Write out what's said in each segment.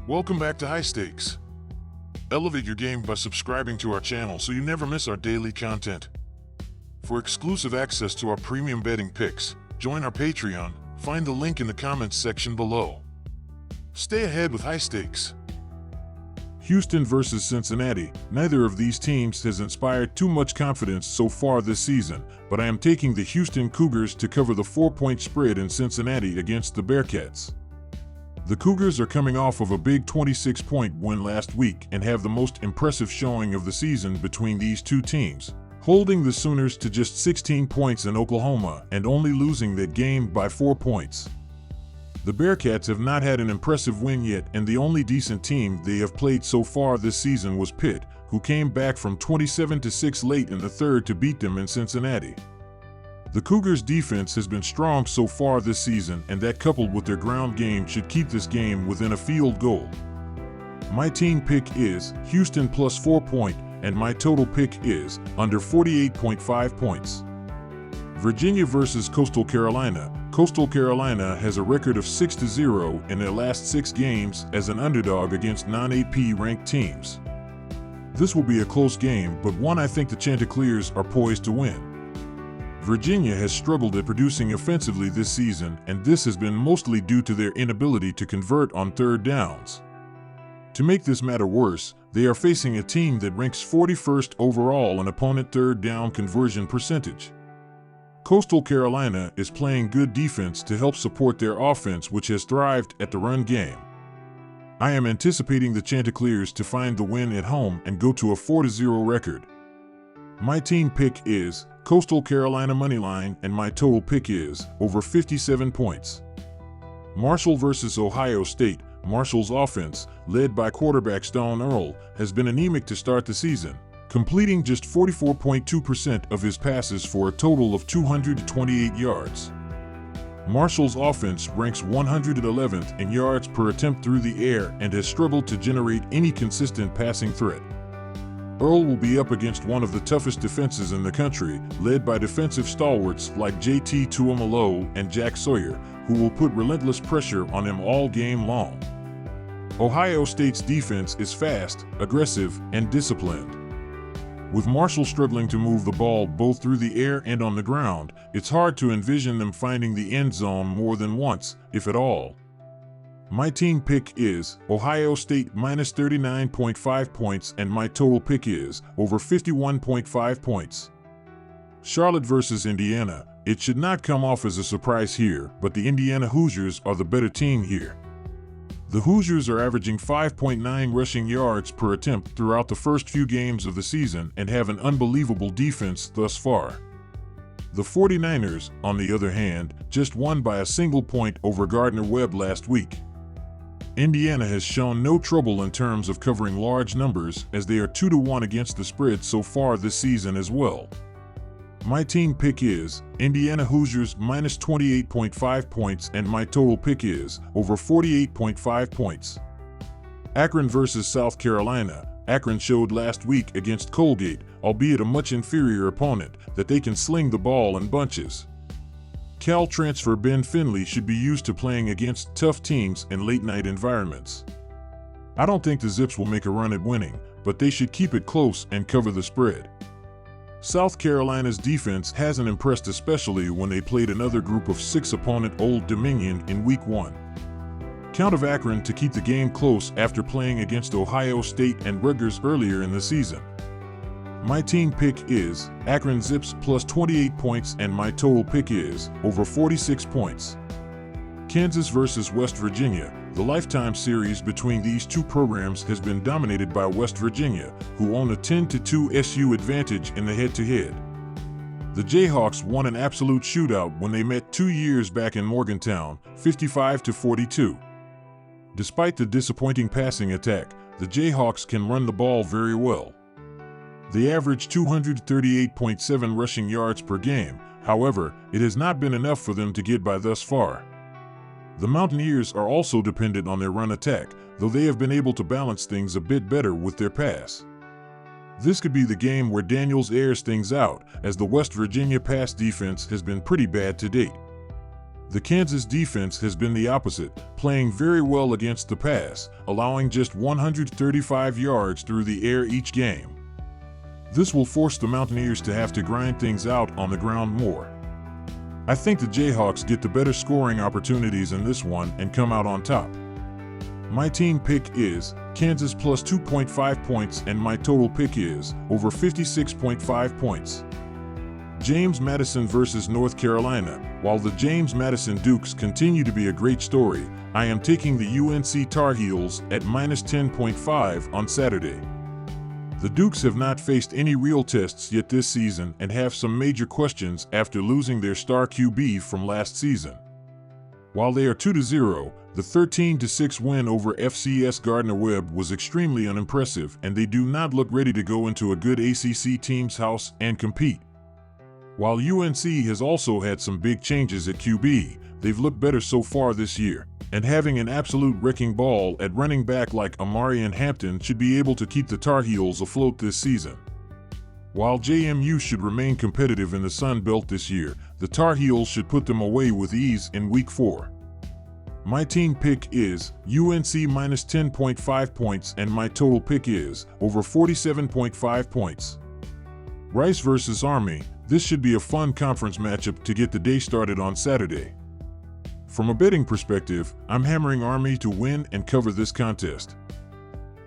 Welcome back to High Stakes. Elevate your game by subscribing to our channel so you never miss our daily content. For exclusive access to our premium betting picks, join our Patreon. Find the link in the comments section below. Stay ahead with High Stakes. Houston versus Cincinnati. Neither of these teams has inspired too much confidence so far this season, but I am taking the Houston Cougars to cover the 4-point spread in Cincinnati against the Bearcats. The Cougars are coming off of a big 26-point win last week and have the most impressive showing of the season between these two teams, holding the Sooners to just 16 points in Oklahoma and only losing that game by 4 points. The Bearcats have not had an impressive win yet, and the only decent team they have played so far this season was Pitt, who came back from 27-6 late in the third to beat them in Cincinnati. The Cougars' defense has been strong so far this season, and that coupled with their ground game should keep this game within a field goal. My team pick is Houston plus 4 points, and my total pick is under 48.5 points. Virginia versus Coastal Carolina. Coastal Carolina has a record of 6-0 in their last 6 games as an underdog against non-AP ranked teams. This will be a close game, but one I think the Chanticleers are poised to win. Virginia has struggled at producing offensively this season, and this has been mostly due to their inability to convert on third downs. To make this matter worse, they are facing a team that ranks 41st overall in opponent third down conversion percentage. Coastal Carolina is playing good defense to help support their offense, which has thrived at the run game. I am anticipating the Chanticleers to find the win at home and go to a 4-0 record. My team pick is Coastal Carolina moneyline, and my total pick is over 57 points. Marshall versus Ohio State. Marshall's offense, led by quarterback Stone Earle, has been anemic to start the season, completing just 44.2% of his passes for a total of 228 yards. Marshall's offense ranks 111th in yards per attempt through the air and has struggled to generate any consistent passing threat. Earle will be up against one of the toughest defenses in the country, led by defensive stalwarts like JT Tuimoloau and Jack Sawyer, who will put relentless pressure on him all game long. Ohio State's defense is fast, aggressive, and disciplined. With Marshall struggling to move the ball both through the air and on the ground, it's hard to envision them finding the end zone more than once, if at all. My team pick is Ohio State minus 39.5 points, and my total pick is over 51.5 points. Charlotte versus Indiana. It should not come off as a surprise here, but the Indiana Hoosiers are the better team here. The Hoosiers are averaging 5.9 rushing yards per attempt throughout the first few games of the season and have an unbelievable defense thus far. The 49ers, on the other hand, just won by a single point over Gardner-Webb last week. Indiana has shown no trouble in terms of covering large numbers, as they are 2-1 against the spread so far this season as well. My team pick is Indiana Hoosiers minus 28.5 points, and my total pick is over 48.5 points. Akron versus South Carolina. Akron showed last week against Colgate, albeit a much inferior opponent, that they can sling the ball in bunches. Cal transfer Ben Finley should be used to playing against tough teams in late-night environments. I don't think the Zips will make a run at winning, but they should keep it close and cover the spread. South Carolina's defense hasn't impressed, especially when they played another group of 6 opponent Old Dominion in Week 1. Count of Akron to keep the game close after playing against Ohio State and Rutgers earlier in the season. My team pick is Akron Zips plus 28 points, and my total pick is over 46 points. Kansas versus West Virginia. The lifetime series between these two programs has been dominated by West Virginia, who own a 10-2 SU advantage in the head-to-head. The Jayhawks won an absolute shootout when they met 2 years back in Morgantown, 55-42. Despite the disappointing passing attack, the Jayhawks can run the ball very well. They average 238.7 rushing yards per game. However, it has not been enough for them to get by thus far. The Mountaineers are also dependent on their run attack, though they have been able to balance things a bit better with their pass. This could be the game where Daniels airs things out, as the West Virginia pass defense has been pretty bad to date. The Kansas defense has been the opposite, playing very well against the pass, allowing just 135 yards through the air each game. This will force the Mountaineers to have to grind things out on the ground more. I think the Jayhawks get the better scoring opportunities in this one and come out on top. My team pick is Kansas plus 2.5 points, and my total pick is over 56.5 points. James Madison versus North Carolina. While the James Madison Dukes continue to be a great story, I am taking the UNC Tar Heels at minus 10.5 on Saturday. The Dukes have not faced any real tests yet this season and have some major questions after losing their star QB from last season. While they are 2-0, the 13-6 win over FCS Gardner-Webb was extremely unimpressive, and they do not look ready to go into a good ACC team's house and compete. While UNC has also had some big changes at QB, they've looked better so far this year, and having an absolute wrecking ball at running back like Amarian Hampton should be able to keep the Tar Heels afloat this season. While JMU should remain competitive in the Sun Belt this year, the Tar Heels should put them away with ease in Week 4. My team pick is UNC minus 10.5 points, and my total pick is over 47.5 points. Rice versus Army. This should be a fun conference matchup to get the day started on Saturday. From a betting perspective, I'm hammering Army to win and cover this contest.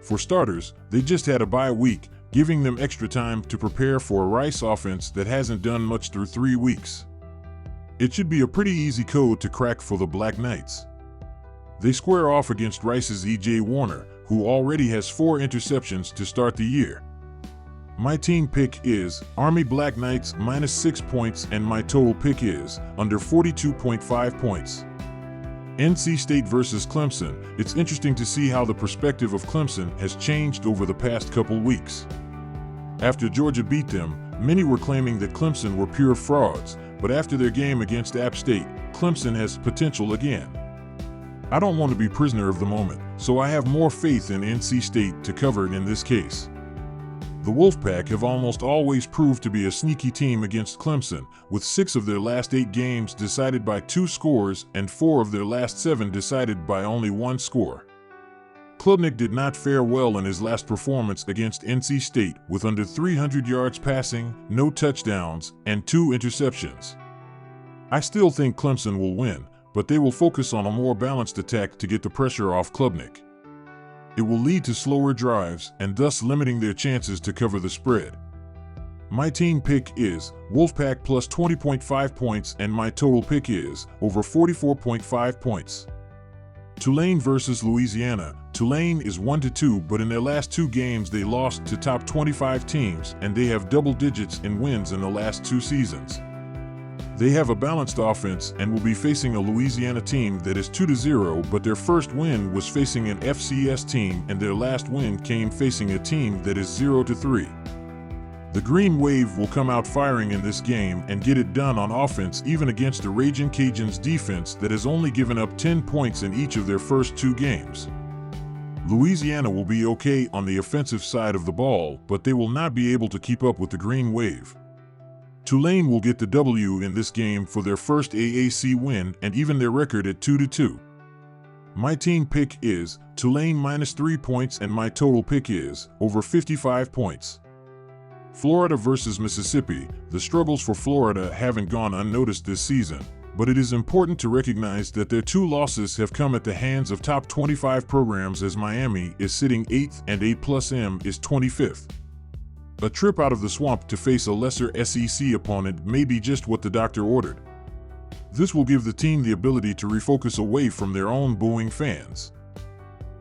For starters, they just had a bye week, giving them extra time to prepare for a Rice offense that hasn't done much through 3 weeks. It should be a pretty easy code to crack for the Black Knights. They square off against Rice's E.J. Warner, who already has 4 interceptions to start the year. My team pick is Army Black Knights minus 6 points, and my total pick is under 42.5 points. NC State versus Clemson. It's interesting to see how the perspective of Clemson has changed over the past couple weeks. After Georgia beat them, many were claiming that Clemson were pure frauds, but after their game against App State, Clemson has potential again. I don't want to be prisoner of the moment, so I have more faith in NC State to cover it in this case. The Wolfpack have almost always proved to be a sneaky team against Clemson, with 6 of their last 8 games decided by 2 scores and 4 of their last 7 decided by only 1 score. Klubnik did not fare well in his last performance against NC State, with under 300 yards passing, no touchdowns, and 2 interceptions. I still think Clemson will win, but they will focus on a more balanced attack to get the pressure off Klubnik. It will lead to slower drives and thus limiting their chances to cover the spread. My team pick is Wolfpack plus 20.5 points, and my total pick is over 44.5 points. Tulane versus Louisiana. Tulane is 1-2, but in their last 2 games they lost to top 25 teams, and they have double digits in wins in the last 2 seasons. They have a balanced offense and will be facing a Louisiana team that is 2-0, but their first win was facing an FCS team, and their last win came facing a team that is 0-3. The Green Wave will come out firing in this game and get it done on offense, even against a Ragin' Cajuns defense that has only given up 10 points in each of their first 2 games. Louisiana will be okay on the offensive side of the ball, but they will not be able to keep up with the Green Wave. Tulane will get the W in this game for their first AAC win and even their record at 2-2. My team pick is Tulane minus 3 points, and my total pick is over 55 points. Florida versus Mississippi. The struggles for Florida haven't gone unnoticed this season, but it is important to recognize that their 2 losses have come at the hands of top 25 programs, as Miami is sitting 8th and 8+M is 25th. A trip out of the swamp to face a lesser SEC opponent may be just what the doctor ordered. This will give the team the ability to refocus away from their own booing fans.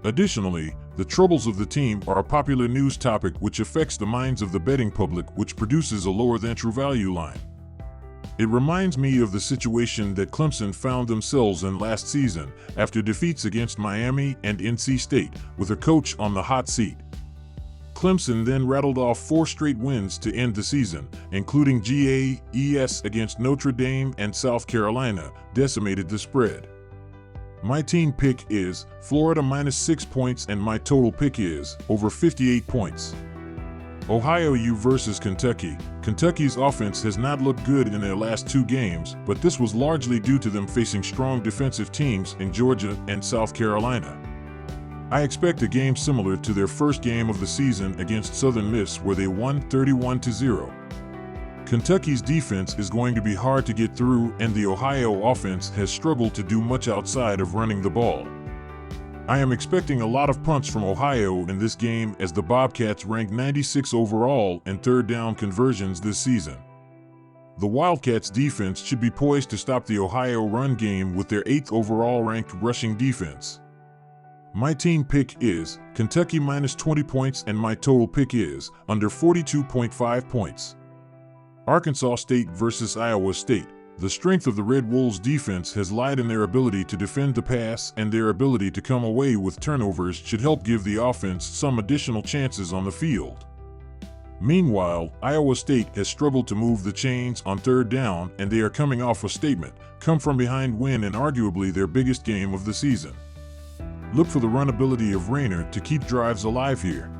Additionally, the troubles of the team are a popular news topic which affects the minds of the betting public, which produces a lower than true value line. It reminds me of the situation that Clemson found themselves in last season after defeats against Miami and NC State, with a coach on the hot seat. Clemson then rattled off 4 straight wins to end the season, including GAES against Notre Dame and South Carolina, decimated the spread. My team pick is Florida minus 6 points, and my total pick is over 58 points. Ohio U versus Kentucky. Kentucky's offense has not looked good in their last 2 games, but this was largely due to them facing strong defensive teams in Georgia and South Carolina. I expect a game similar to their first game of the season against Southern Miss, where they won 31-0. Kentucky's defense is going to be hard to get through, and the Ohio offense has struggled to do much outside of running the ball. I am expecting a lot of punts from Ohio in this game, as the Bobcats rank 96 overall in third down conversions this season. The Wildcats' defense should be poised to stop the Ohio run game with their 8th overall ranked rushing defense. My team pick is Kentucky minus 20 points, and my total pick is under 42.5 points. Arkansas State versus Iowa State. The strength of the Red Wolves' defense has lied in their ability to defend the pass, and their ability to come away with turnovers should help give the offense some additional chances on the field. Meanwhile, Iowa State has struggled to move the chains on third down, and they are coming off a statement, come-from-behind win in arguably their biggest game of the season. Look for the run ability of Rayner to keep drives alive here.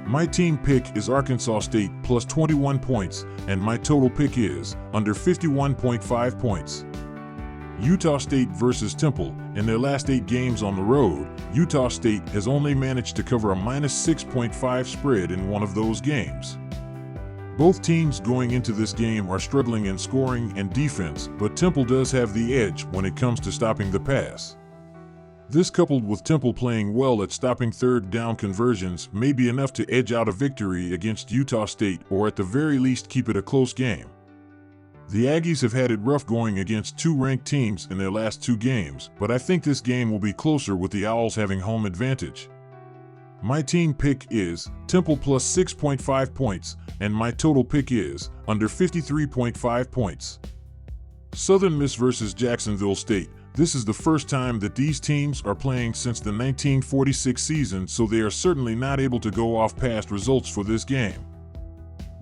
My team pick is Arkansas State plus 21 points, and my total pick is under 51.5 points. Utah State versus Temple. In their last 8 games on the road, Utah State has only managed to cover a minus 6.5 spread in one of those games. Both teams going into this game are struggling in scoring and defense, but Temple does have the edge when it comes to stopping the pass. This, coupled with Temple playing well at stopping third down conversions, may be enough to edge out a victory against Utah State, or at the very least keep it a close game. The Aggies have had it rough going against 2 ranked teams in their last 2 games, but I think this game will be closer with the Owls having home advantage. My team pick is Temple plus 6.5 points, and my total pick is under 53.5 points. Southern Miss versus Jacksonville State. This is the first time that these teams are playing since the 1946 season, so they are certainly not able to go off past results for this game.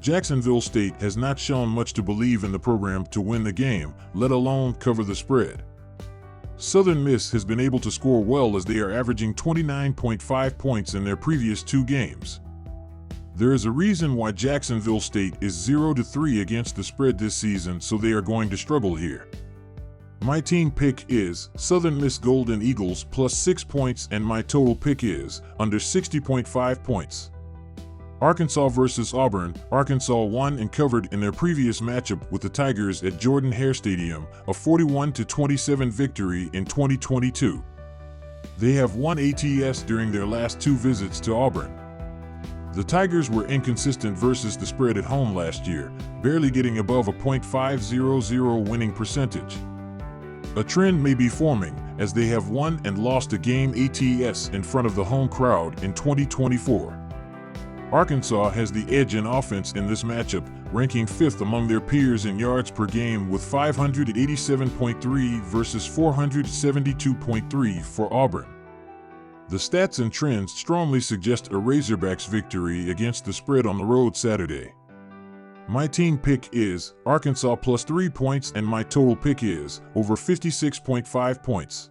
Jacksonville State has not shown much to believe in the program to win the game, let alone cover the spread. Southern Miss has been able to score well, as they are averaging 29.5 points in their previous 2 games. There is a reason why Jacksonville State is 0-3 against the spread this season, so they are going to struggle here. My team pick is Southern Miss Golden Eagles plus 6 points, and my total pick is under 60.5 points. Arkansas versus Auburn. Arkansas won and covered in their previous matchup with the Tigers at Jordan-Hare Stadium, a 41-27 victory in 2022. They have won ATS during their last 2 visits to Auburn. The Tigers were inconsistent versus the spread at home last year, barely getting above a .500 winning percentage. A trend may be forming, as they have won and lost a game ATS in front of the home crowd in 2024. Arkansas has the edge in offense in this matchup, ranking 5th among their peers in yards per game with 587.3 versus 472.3 for Auburn. The stats and trends strongly suggest a Razorbacks victory against the spread on the road Saturday. My team pick is Arkansas plus 3 points, and my total pick is over 56.5 points.